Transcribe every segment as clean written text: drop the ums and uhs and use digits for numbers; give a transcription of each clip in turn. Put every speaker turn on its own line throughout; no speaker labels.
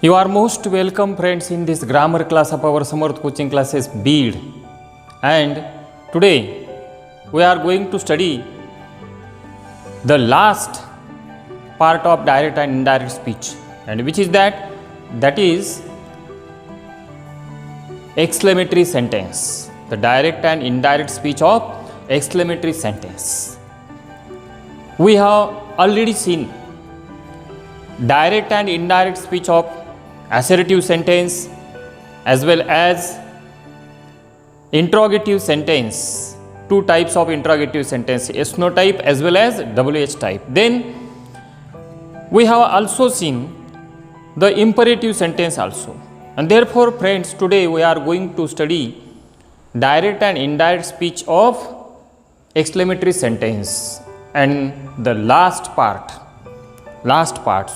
You are most welcome, friends, in this grammar class of our Samarth coaching classes BEAD. And today we are going to study the last part of direct and indirect speech, and which is that is exclamatory sentence, the direct and indirect speech of exclamatory sentence. We have already seen direct and indirect speech of assertive sentence as well as interrogative sentence. Two types of interrogative sentence, yes/no type as well as WH type. Then we have also seen the imperative sentence also. And therefore, friends, today we are going to study direct and indirect speech of exclamatory sentence and the last part.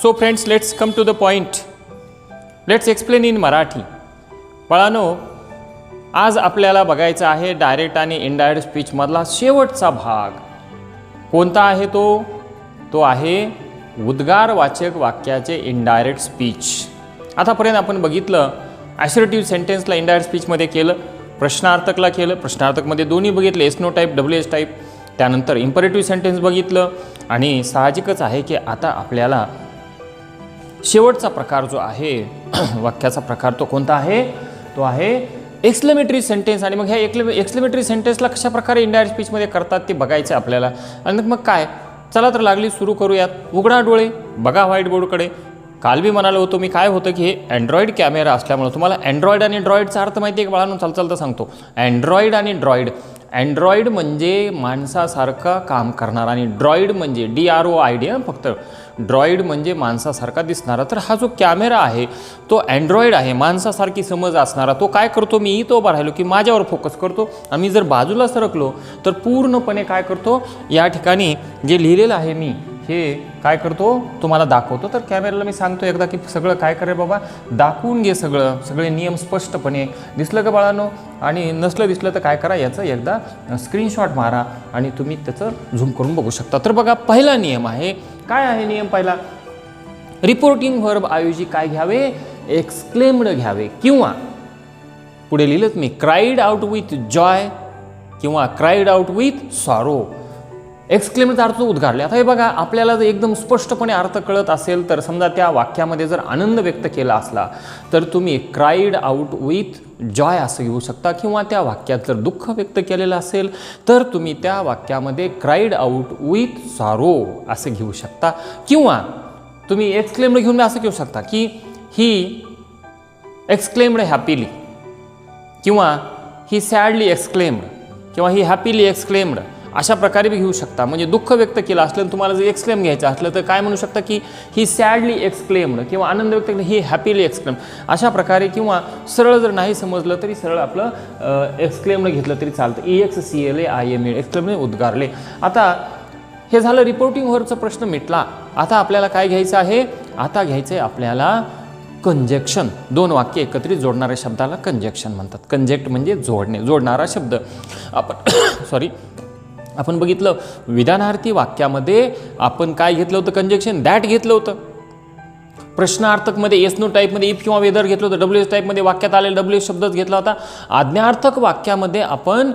So friends, let's come to the point. Let's explain in Marathi. बाळांनो, आज आपल्याला बघायचा आहे direct आणि indirect speech मधला शेवटचा भाग. कोणता आहे तो? तो आहे उद्गारवाचक वाक्याचे इनडायरेक्ट स्पीच. आतापर्यंत आपण बघितलं असर्टिव्ह सेंटेन्सला इनडायरेक्ट स्पीचमध्ये केलं, प्रश्नार्थकला केलं, प्रश्नार्थकमध्ये दोन्ही बघितले, yes no type, WH type. त्यानंतर इम्परेटिव्ह सेंटेन्स बघितलं आणि साहजिकच आहे की आता आपल्याला शेवटचा प्रकार जो आहे वाक्याचा प्रकार तो कोणता आहे? तो आहे एक्सक्लेमेटरी सेंटेन्स. आणि मग ह्या एक्सक्लेमेटरी सेंटेन्सला कशा प्रकारे इनडायरेक्ट स्पीचमध्ये करतात ते बघायचं आपल्याला. आणि मग काय, चला तर लागली सुरू करूयात. उघडा डोळे, बघा व्हाईट बोर्डकडे. काल बी म्हणालो होतो मी काय होतं की हे अँड्रॉइड कॅमेरा असल्यामुळे तुम्हाला अँड्रॉइड आणि ड्रॉइडचा अर्थ माहिती आहे का बाळांनो? चालतं सांगतो. अँड्रॉइड आणि ड्रॉइड. अँड्रॉइड म्हणजे माणसासारखं काम करणारा आणि ड्रॉइड म्हणजे DROID. फक्त ड्रॉइड म्हणजे माणसासारखा दिसणारा. तर हा जो कॅमेरा आहे तो अँड्रॉइड आहे, माणसासारखी समज असणारा. तो काय करतो, मी इथं उभा राहिलो की माझ्यावर फोकस करतो आणि मी जर बाजूला सरकलो तर पूर्णपणे काय करतो, या ठिकाणी जे लिहिलेलं आहे मी हे काय करतो तुम्हाला दाखवतो. तर कॅमेऱ्याला मी सांगतो एकदा की सगळं काय करे बाबा, दाखवून घे सगळे नियम स्पष्टपणे. दिसलं का बाळांनो? आणि नसलं दिसलं तर काय करा, याचं एकदा स्क्रीनशॉट मारा आणि तुम्ही त्याचं झूम करून बघू शकता. तर बघा, पहिला नियम आहे. काय आहे नियम पहिला? रिपोर्टिंग व्हर्ब ऐवजी काय घ्यावे? एक्सक्लेम्ड घ्यावे. किंवा पुढे लिहिलं मी क्राईड आउट विथ जॉय किंवा क्राईड आउट विथ सॉरो. एक्सक्लेमचा अर्थ उद्गारले. आता हे बघा, आपल्याला जर एकदम स्पष्टपणे अर्थ कळत असेल तर समजा त्या वाक्यामध्ये जर आनंद व्यक्त केला असला तर तुम्ही क्राईड आउट विथ जॉय असं घेऊ शकता. किंवा त्या वाक्यात जर दुःख व्यक्त केलेलं असेल तर तुम्ही त्या वाक्यामध्ये क्राईड आउट विथ सॉरो असं घेऊ शकता. किंवा तुम्ही एक्सक्लेम्ड घेऊन असं घेऊ शकता की ही एक्सक्लेम्ड हॅपीली, किंवा ही सॅडली एक्सक्लेम्ड, किंवा ही हॅपीली एक्सक्लेम्ड. अशा प्रकारे बी घेऊ शकता. म्हणजे दुःख व्यक्त केलं असलं तुम्हाला जर एक्सक्लेम घ्यायचं असलं तर काय म्हणू शकता की ही सॅडली एक्सक्लेम्ड, किंवा आनंद व्यक्त केला ही हॅपीली एक्सक्लेम्ड. अशा प्रकारे. किंवा सरळ जर नाही समजलं तरी सरळ आपलं एक्सक्लेम्ड घेतलं तरी चालतं. EXCLAIM एक्सक्लेम्ड उद्गारले. आता हे झालं रिपोर्टिंग व्हर्बचा प्रश्न मिटला. आता आपल्याला काय घ्यायचं आहे? आता घ्यायचं आहे आपल्याला कंजक्शन. दोन वाक्य एकत्रित जोडणाऱ्या शब्दाला कंजक्शन म्हणतात. कंजेक्ट म्हणजे जोडणारा शब्द. आपण बघितलं विधानार्थी वाक्यामध्ये आपण काय घेतलं होतं? कंजक्शन, दॅट घेतलं होतं. प्रश्नार्थकमध्ये येस नो टाईपमध्ये इफ किंवा वेदर घेतलं होतं. WH टाईपमध्ये वाक्यात आलेला WH शब्दच घेतला होता. आज्ञार्थक वाक्यामध्ये आपण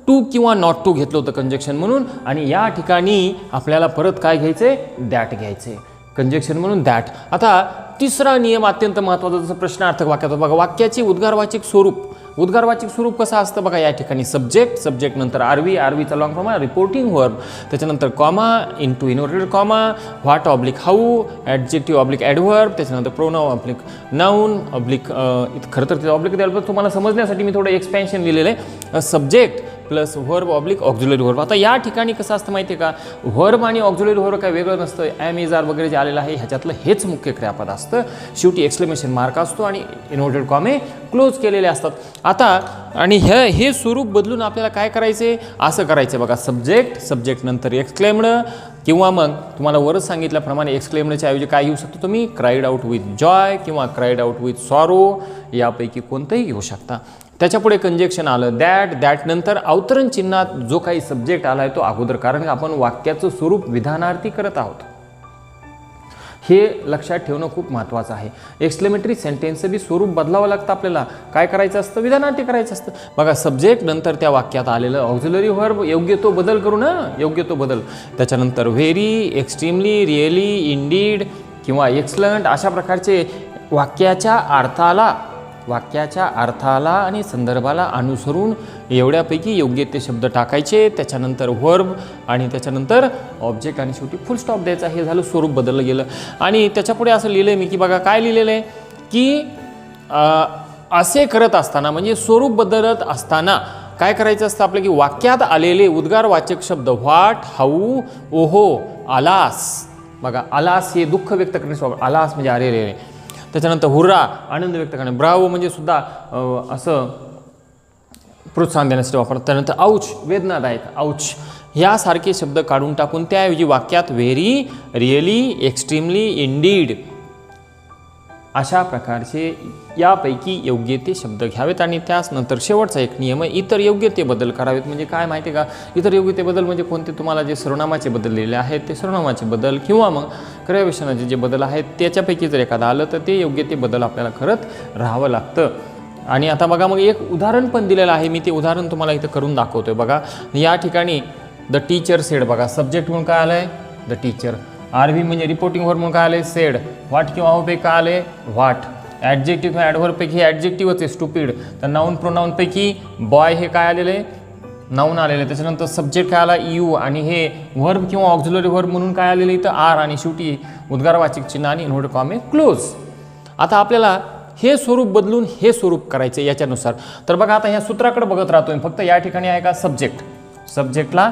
टू किंवा नॉट टू घेतलं होतं कंजक्शन म्हणून. आणि या ठिकाणी आपल्याला परत काय घ्यायचंय? दॅट घ्यायचंय, कंजक्शन म्हणून दॅट. आता तिसरा नियम अत्यंत महत्त्वाचा, जसं प्रश्नार्थक वाक्यात बघा, वाक्याचे उद्गारवाचक स्वरूप. उद्गारवाचक स्वरूप कसं असतं बघा, या ठिकाणी सब्जेक्ट नंतर आरवीचा लॉंग फॉर्म, रिपोर्टिंग व्हर्ब, त्याच्यानंतर comma, into inverted comma, what oblique how, adjective oblique adverb, त्याच्यानंतर प्रोनाउन ऑब्लिक नाऊन ऑब्लिक. खरं तर ते ऑब्लिक द्यायला तुम्हाला समजण्यासाठी मी थोडं एक्सपेन्शन लिहिलेलं आहे. Subject plus verb oblique auxiliary verb. आता या ठिकाणी कसं असतं माहिती आहे का, व्हर्ब आणि ऑक्झिलरी व्हर्ब काय वेगळं नसतं. एम इज आर वगैरे जे आलेलं आहे ह्याच्यातलं हेच मुख्य क्रियापद असतं. शेवटी एक्सक्लेमेशन मार्क असतो आणि इनव्हर्टेड कॉमे क्लोज केलेले असतात. आता आणि हे स्वरूप बदलून आपल्याला काय करायचे? असं करायचं बघा, सब्जेक्ट नंतर एक्सक्लेम्ड, किंवा मग तुम्हाला वरच सांगितल्याप्रमाणे एक्सक्लेम्डच्या ऐवजी काय घेऊ शकतो तुम्ही? क्राईड आउट विथ जॉय किंवा क्राईड आउट विथ सॉरो, यापैकी कोणतंही घेऊ शकता. त्याच्यापुढे कंजक्शन आलं दॅट नंतर अवतरण चिन्हात जो काही सब्जेक्ट आला आहे तो अगोदर, कारण आपण वाक्याचं स्वरूप विधानार्थी करत आहोत. हे लक्षात ठेवणं खूप महत्त्वाचं आहे. एक्सक्लेमेटरी सेंटेन्सचं बी स्वरूप बदलावं लागतं आपल्याला. काय करायचं असतं, विधानार्थी करायचं असतं. बघा सब्जेक्ट नंतर त्या वाक्यात आलेलं ऑक्झिलरी व्हर्ब योग्य तो बदल करू ना, योग्य तो बदल. त्याच्यानंतर व्हेरी, एक्स्ट्रीमली, रिअली, इंडीड किंवा एक्सलंट अशा प्रकारचे वाक्याच्या अर्थाला आणि संदर्भाला अनुसरून एवढ्यापैकी योग्य ते शब्द टाकायचे. त्याच्यानंतर व्हर्ब आणि त्याच्यानंतर ऑब्जेक्ट आणि शेवटी फुल स्टॉप द्यायचा. हे झालं, स्वरूप बदललं गेलं. आणि त्याच्यापुढे असं लिहिलं आहे मी की बघा काय लिहिलेलं आहे की असे करत असताना म्हणजे स्वरूप बदलत असताना काय करायचं असतं आपलं की वाक्यात आलेले उद्गारवाचक शब्द व्हाट, हाऊ, ओहो, आलास. बघा आलास हे दुःख व्यक्त करण्यास वापर, आलास म्हणजे अरे रे. त्याच्यानंतर हुर्रा आनंद व्यक्त करणे, ब्रावो म्हणजे सुद्धा असं प्रोत्साहन देण्यासाठी वापरतात. त्यानंतर औच वेदनादायक, औच यासारखे शब्द काढून टाकून त्याऐवजी वाक्यात व्हेरी, रिअली, एक्स्ट्रीमली, इंडीड अशा प्रकारचे यापैकी योग्य ते शब्द घ्यावेत. आणि त्यानंतर शेवटचा एक नियम आहे, इतर योग्य ते बदल करावेत. म्हणजे काय माहिती आहे का, इतर योग्य ते बदल म्हणजे कोणते, तुम्हाला जे सर्वनामाचे बदल लिहिले आहेत ते सर्वनामाचे बदल किंवा मग क्रियाविशेषणाचे जे बदल आहेत त्याच्यापैकी जर एखादं आलं तर ते योग्य ते बदल आपल्याला करत राहावं लागतं. आणि आता बघा मग एक उदाहरण पण दिलेलं आहे, मी ते उदाहरण तुम्हाला इथं करून दाखवतोय. बघा या ठिकाणी द टीचर सेड, बघा सब्जेक्ट म्हणून काय आलं आहे द टीचर, आरव्ही म्हणजे रिपोर्टिंग व्हर्ब म्हणून काय आले सेड, व्हाट किंवा हाऊपैकी काय आले व्हाट, ॲडजेक्टिव्ह किंवा ॲडव्हर्बपैकी हे ॲडजेक्टिव्हच आहे स्टुपिड. तर नाऊन प्रोनाऊनपैकी बॉय हे काय आलेलं आहे नाऊन आलेलं आहे. त्याच्यानंतर सब्जेक्ट काय आला यू आणि हे व्हर्ब किंवा ऑक्झिलरी व्हर्ब म्हणून काय आलेलं इथं आर आणि शेवटी उद्गारवाचक चिन्ह आणि इन्व्हर्टेड कॉमा क्लोज. आता आपल्याला हे स्वरूप बदलून हे स्वरूप करायचं याच्यानुसार. तर बघा आता ह्या सूत्राकडे बघत राहतोय फक्त. या ठिकाणी आहे का सब्जेक्ट, सब्जेक्टला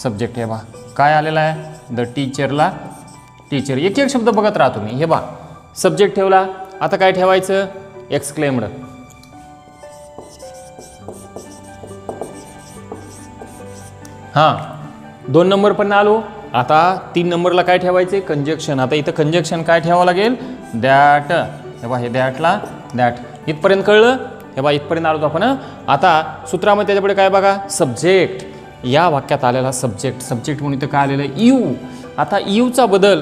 सब्जेक्ट हे बा काय आलेला आहे द टीचरला टीचर, एक एक शब्द बघत राहतो मी. हे बा सब्जेक्ट ठेवला, आता काय ठेवायचं एक्सक्लेम्ड. हां 2 नंबर पण आलो. आता 3 नंबरला काय ठेवायचे कंजक्शन. आता इथं कंजक्शन काय ठेवावं लागेल दॅट. हे बा हे दॅटला दॅट, इथपर्यंत कळलं. हे बा इथपर्यंत आलो आपण. आता सूत्रामध्ये त्याच्यापुढे काय बघा सब्जेक्ट, या वाक्यात आलेला सब्जेक्ट, सब्जेक्ट म्हणून इथं काय आलेलं यू. आता यूचा बदल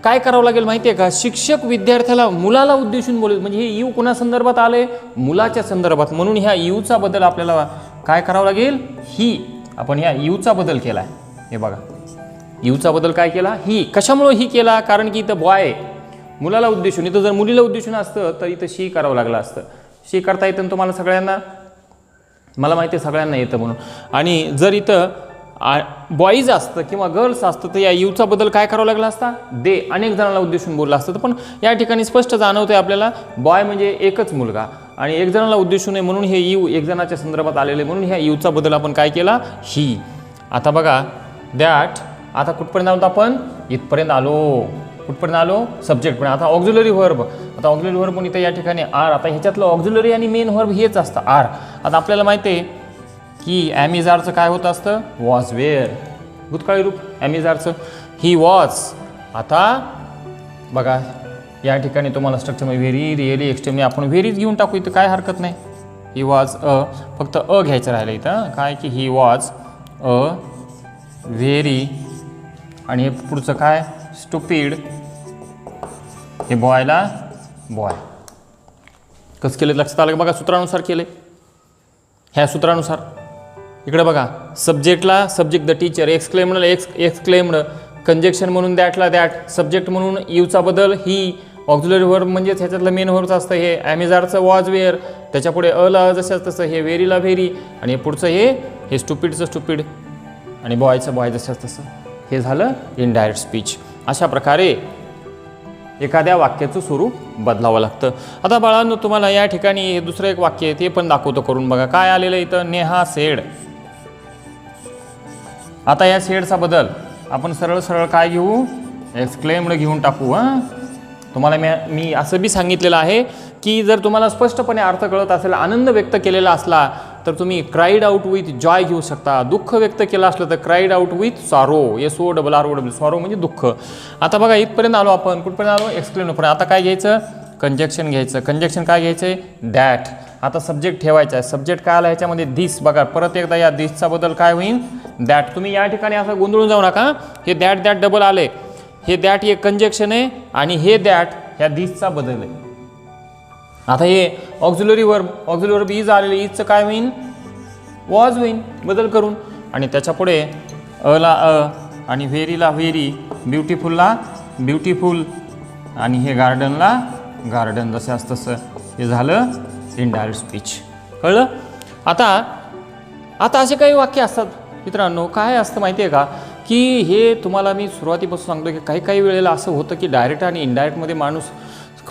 काय करावं लागेल माहिती आहे का, शिक्षक विद्यार्थ्याला मुलाला उद्देशून बोलत म्हणजे हे यू कोणा संदर्भात आले मुलाच्या संदर्भात, म्हणून ह्या यूचा बदल आपल्याला काय करावं लागेल ही. आपण ह्या यूचा बदल केला आहे. हे बघा यूचा बदल काय केला ही. कशामुळे ही केला, कारण की इथं बॉय मुलाला उद्देशून, इथं जर मुलीला उद्देशून असतं तर इथं शी करावं लागलं असतं. शी करता येतं ना तुम्हाला सगळ्यांना, मला माहिती आहे सगळ्यांना येतं म्हणून. आणि जर इथं बॉईज असतं किंवा गर्ल्स असतं तर या यूचा बदल काय करावा लागला असता दे, अनेक जणांना उद्देशून बोलला असतं. पण या ठिकाणी स्पष्ट जाणवतंय आपल्याला बॉय म्हणजे एकच मुलगा आणि एक जणाला उद्देशून आहे म्हणून हे यू एक जणाच्या संदर्भात आलेले, म्हणून ह्या यूचा बदल आपण काय केला ही. आता बघा दॅट, आता कुठपर्यंत आलो आपण इथपर्यंत आलो. कुठपर्यंत आलो सब्जेक्ट पण. आता ऑक्झिलरी व्हर्ब, आता ऑक्झिलरी व्हर्ब पण इथं या ठिकाणी आर. आता ह्याच्यातलं ऑक्झिलरी आणि मेन व्हर्ब हेच असतं आर. आता आपल्याला माहिती आहे की ॲमिजारचं काय होतं असतं वॉज वेअर, भूतकाळी रूप ॲमिजारचं ही वॉज. आता बघा या ठिकाणी तुम्हाला स्ट्रक्चरमध्ये व्हेरी, रिअली, एक्स्ट्रीमली आपण व्हेरीज घेऊन टाकू इथं काय हरकत नाही. ही वॉज फक्त घ्यायचं राहिलं इथं काय की ही वॉज व्हेरी आणि हे पुढचं काय स्टुपिड, हे बॉयला बॉय. कसं केलं लक्षात आलं बघा, सूत्रानुसार केले. ह्या सूत्रानुसार इकडे बघा सब्जेक्टला सब्जेक्ट द टीचर, एक्सक्लेम्डला एक्सक्लेम्ड, कंजक्शन म्हणून दॅटला दॅट, सब्जेक्ट म्हणून यूचा बदल ही, ऑक्झिलरी व्हर्ब म्हणजेच ह्याच्यातलं मेन व्हर्बचं असतं हे ॲमेझारचं वॉज वेअर, त्याच्यापुढे अला जसं तसं हे व्हेरीला व्हेरी आणि पुढचं हे स्टुपिडचं स्टुपिड आणि बॉयचं बॉय जसं तसं. हे झालं इनडायरेक्ट स्पीच. अशा प्रकारे एखाद्या वाक्याचं स्वरूप बदलावं लागतं. आता बाळांनो तुम्हाला या ठिकाणी हे दुसरं एक वाक्य आहे ते पण दाखवतो करून बघा. काय आलेलं इथं नेहा सेड. आता या सेडचा बदल आपण सरळ सरळ काय घेऊ एक्सक्लेम्ड घेऊन टाकू. तुम्हाला मी असं बी सांगितलेलं आहे की जर तुम्हाला स्पष्टपणे अर्थ कळत असेल, आनंद व्यक्त केलेला असला तर तुम्ही क्राईड आउट विथ जॉय घेऊ शकता. दुःख व्यक्त केलं असलं तर cried out with sorrow, SORROW, sorrow म्हणजे दुःख. आता बघा इथपर्यंत आलो आपण, कुठपर्यंत आलो एक्सक्लेम्डपर्यंत. आता काय घ्यायचं कंजक्शन घ्यायचं. कंजक्शन काय घ्यायचं आहे दॅट. आता सब्जेक्ट ठेवायचा आहे. सब्जेक्ट काय आला ह्याच्यामध्ये दिस. बघा परत एकदा या दिसचा बदल काय होईल दॅट. तुम्ही या ठिकाणी असं गोंधळून जाऊ नका, हे दॅट डबल आले. हे दॅट एक कंजक्शन आहे आणि हे दॅट ह्या दिसचा बदल आहे. आता हे ऑक्झिलरी वर्ब इज आलेले, इजचं काय होईल, वॉज होईल बदल करून. आणि त्याच्या पुढे अला आणि व्हेरीला व्हेरी, ब्युटिफुलला ब्युटिफुल आणि हे गार्डनला गार्डन, जसं असतं तसं हे झालं इनडायरेक्ट स्पीच. कळलं. आता असे काही वाक्य असतात मित्रांनो, काय असतं माहिती आहे का, की हे तुम्हाला मी सुरुवातीपासून सांगतो की काही वेळेला असं होतं की डायरेक्ट आणि इनडायरेक्टमध्ये माणूस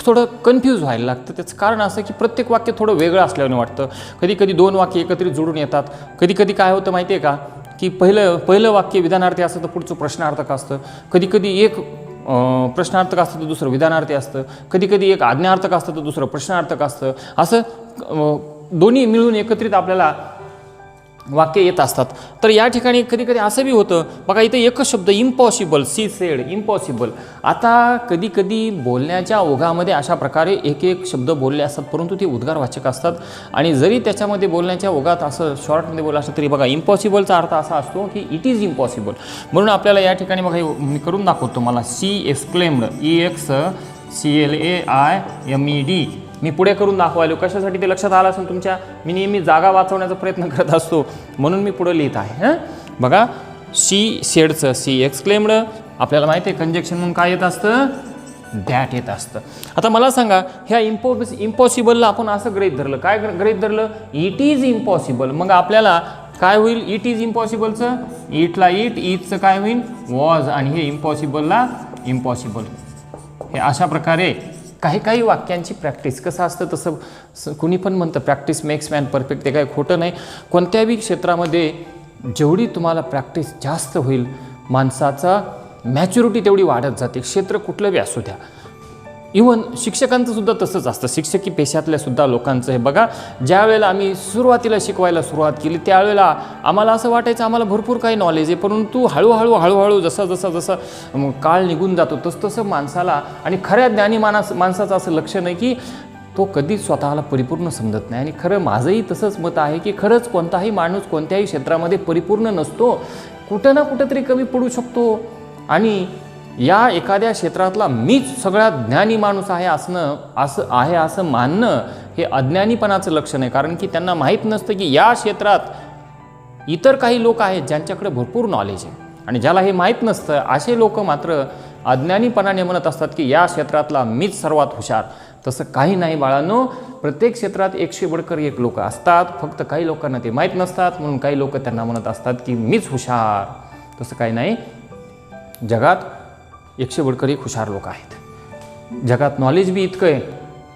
थोडं कन्फ्यूज व्हायला लागतं. त्याचं कारण असं की प्रत्येक वाक्य थोडं वेगळं असल्याने वाटतं. कधी दोन वाक्य एकत्रित जोडून येतात. कधी काय होतं माहिती आहे का, की पहिलं वाक्य विधानार्थी असतं तर पुढचं प्रश्नार्थक असतं. कधी एक प्रश्नार्थक असतं तर दुसरं विधानार्थी असतं. कधी एक आज्ञार्थक असतं तर दुसरं प्रश्नार्थक असतं. असं दोन्ही मिळून एकत्रित आपल्याला वाक्य येत असतात. तर या ठिकाणी कधी असं बी होतं बघा, इथं एकच शब्द इम्पॉसिबल, सी सेड, इम्पॉसिबल. आता कधी बोलण्याच्या ओघामध्ये अशा प्रकारे एक शब्द बोलले असतात, परंतु ते उद्गारवाचक असतात. आणि जरी त्याच्यामध्ये बोलण्याच्या ओघात असं शॉर्टमध्ये बोललं असतं तरी बघा इम्पॉसिबलचा अर्थ असा असतो की इट इज इम्पॉसिबल. म्हणून आपल्याला या ठिकाणी बघा मी करून दाखवतो. मला सी एक्सक्लेम्ड, EXCLAIMED मी पुढे करून दाखवायलो. कशासाठी ते लक्षात आलं असेल तुमच्या. मी नेहमी जागा वाचवण्याचा प्रयत्न करत असतो म्हणून मी पुढे लिहित आहे. बघा सी सेडचं सी एक्सक्लेम्ड आपल्याला माहिती आहे कंजक्शन म्हणून काय येत असतं, दॅट येत असतं. आता मला सांगा, ह्या इम्पॉसिबलला आपण असं गृहीत धरलं, काय गृहीत धरलं, इट इज इम्पॉसिबल. मग आपल्याला काय होईल, इट इज इम्पॉसिबलचं इटला इट, इजचं काय होईल वॉज, आणि हे इम्पॉसिबलला इम्पॉसिबल. हे अशा प्रकारे काही वाक्यांची प्रॅक्टिस कसं असतं तसं कुणी पण म्हणतं प्रॅक्टिस मेक्स मॅन परफेक्ट. ते काही खोटं नाही. कोणत्याही क्षेत्रामध्ये जेवढी तुम्हाला प्रॅक्टिस जास्त होईल माणसाचा मॅच्युरिटी तेवढी वाढत जाते. क्षेत्र कुठलं बी असू द्या. इवन शिक्षकांचं सुद्धा तसंच असतं. शिक्षकी पेशातल्या सुद्धा लोकांचं हे बघा, ज्या वेळेला आम्ही सुरुवातीला शिकवायला सुरुवात केली त्यावेळेला आम्हाला असं वाटायचं आम्हाला भरपूर काही नॉलेज आहे, परंतु हळूहळू जसं काळ निघून जातो तसं माणसाला, आणि खऱ्या ज्ञानी माणसाचं असं लक्षण आहे की तो कधीच स्वतःला परिपूर्ण समजत नाही. आणि खरं माझंही तसंच मत आहे की खरंच कोणताही माणूस कोणत्याही क्षेत्रामध्ये परिपूर्ण नसतो, कुठं ना कुठंतरी कमी पडू शकतो. आणि या एखाद्या क्षेत्रातला मीच सगळ्यात ज्ञानी माणूस आहे असं मानणं हे अज्ञानीपणाचं लक्षण आहे. कारण की त्यांना माहीत नसतं की या क्षेत्रात इतर काही लोक आहेत ज्यांच्याकडे भरपूर नॉलेज आहे, आणि ज्याला हे माहीत नसतं असे लोक मात्र अज्ञानीपणाने म्हणत असतात की या क्षेत्रातला मीच सर्वात हुशार. तसं काही नाही बाळांनो. प्रत्येक क्षेत्रात 100 लोक असतात, फक्त काही लोकांना ते माहीत नसतात, म्हणून काही लोक त्यांना म्हणत असतात की मीच हुशार. तसं काही नाही. जगात 100 हुशार लोक आहेत. जगात नॉलेज बी इतकं आहे,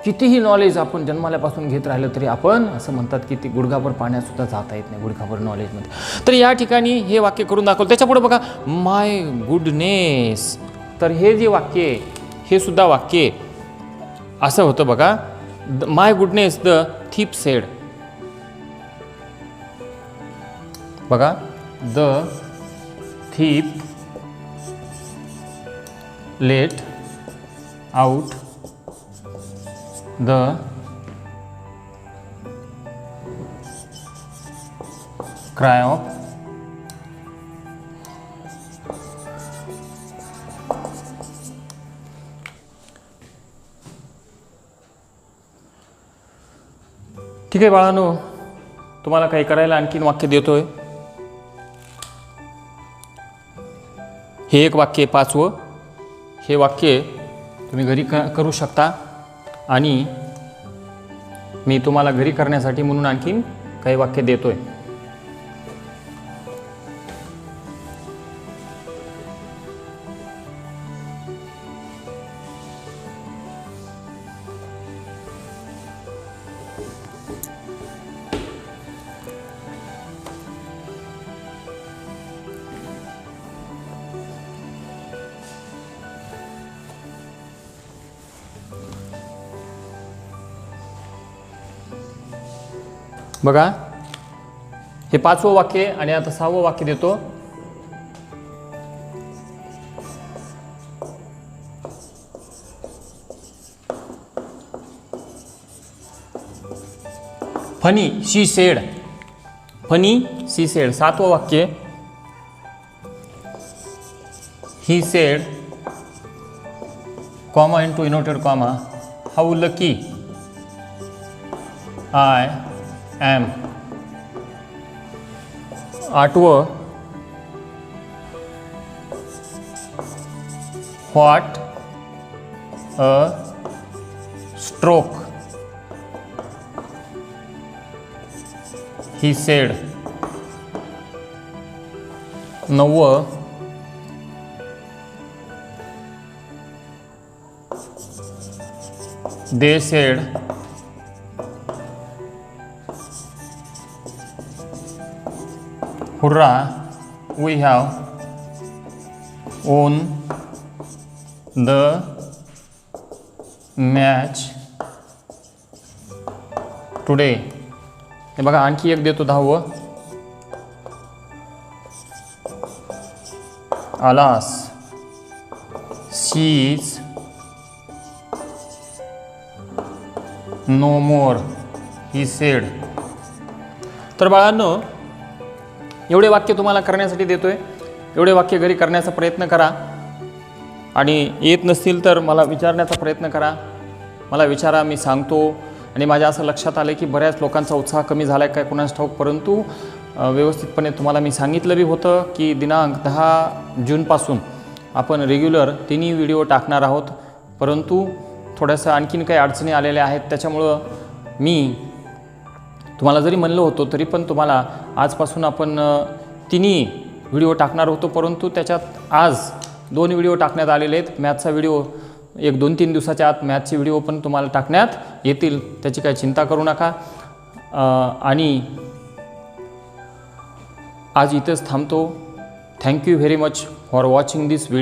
कितीही नॉलेज आपण जन्माल्यापासून घेत राहिलं तरी आपण असं म्हणतात की ते गुडघाभर पाण्यातसुद्धा जाता येत नाही, गुडघाभर नॉलेजमध्ये. तर या ठिकाणी हे वाक्य करून दाखवलं. त्याच्यापुढे बघा माय गुडनेस. तर हे जे वाक्य आहे हे सुद्धा वाक्य असं होतं बघा, माय गुडनेस द थीप सेड. बघा the thief let out the cry of ठीक आहे बाळांनो, तुम्हाला काही करायला आणखीन वाक्य देतोय. हे एक वाक्य 5वं. हे वाक्य तुम्ही घरी करू शकता, आणि मी तुम्हाला घरी करण्यासाठी म्हणून आणखीन काही वाक्य देतोय. बघा हे 5वं वाक्य आणि आता 6वं वाक्य देतो. फनी शी सेड. फनी शी सेड. 7वं वाक्य he said comma into inverted comma, how lucky I am. आठवं, what a stroke he said. नववं, they said hurrah, we have won the match today. हे बघा आणखी एक देतो 10वं, alas she is no more he said. तर बाळांनो, एवढे वाक्य तुम्हाला करण्यासाठी देतोय. एवढे वाक्य घरी करण्याचा प्रयत्न करा आणि येत नसतील तर मला विचारण्याचा प्रयत्न करा. मला विचारा, मी सांगतो. आणि माझ्या असं लक्षात आलं की बऱ्याच लोकांचा उत्साह कमी झाला आहे काय कुणास ठाऊक, परंतु व्यवस्थितपणे तुम्हाला मी सांगितलं बी होतं की दिनांक 10 जूनपासून आपण रेग्युलर तिन्ही व्हिडिओ टाकणार आहोत. परंतु थोड्याशा आणखीन काही अडचणी आलेल्या आहेत, त्याच्यामुळं मी तुम्हाला जरी म्हणलं होतं तरी पण तुम्हाला आजपासून आपण तिन्ही व्हिडिओ टाकणार होतो. परंतु त्याच्यात आज 2 व्हिडिओ टाकण्यात आलेले आहेत. मॅथचा व्हिडिओ 1-2-3 दिवसाच्या आत मॅथचे व्हिडिओ पण तुम्हाला टाकण्यात येतील, त्याची काही चिंता करू नका. आणि आज इथंच थांबतो. Thank you very much for watching this video.